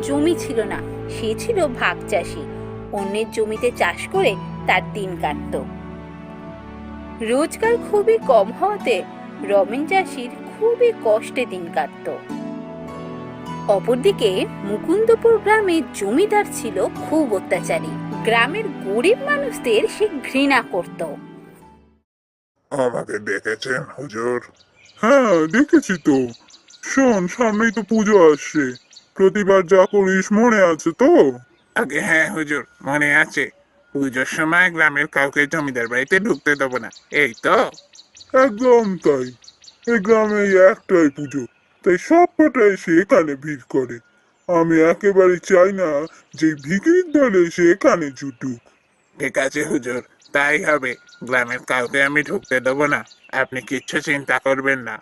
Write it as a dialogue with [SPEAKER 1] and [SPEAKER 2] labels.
[SPEAKER 1] জমি ছিল না, সে ছিল ভাগ চাষি। অন্যের জমিতে চাষ করে তার দিন কাটত। রোজগার খুবই কম হওয়াতে রমেন চাষির খুবই কষ্টে দিন কাটত। অপরদিকে মুকুন্দপুর গ্রামের জমিদার ছিল খুব অত্যাচারী। গ্রামের গরিব মানুষদের সে ঘৃণা করত।
[SPEAKER 2] আমাকে দেখেছেন হুজুর? হ্যাঁ, দেখেছি তো। শোন, সামনেই তো পুজো আসছে, প্রতিবার যা করিস মনে আছে তো?
[SPEAKER 3] আগে হ্যাঁ হুজুর, মনে আছে। পুজোর সময় গ্রামের কাউকে জমিদার বাড়িতে ঢুকতে দেবো না, এই তো।
[SPEAKER 2] একদম তাই। এই গ্রামে এই একটাই পুজো, তাই সব কটা এসে এখানে ভিড় করে। আমি একেবারে চাই না যে ভিখিরির দল এসে এখানে জুটুক।
[SPEAKER 3] ঠিক আছে হুজুর, তাই হবে। গ্রামের কাউকে আমি ঢুকতে দেবো না, আপনি কিচ্ছু চিন্তা করবেন না।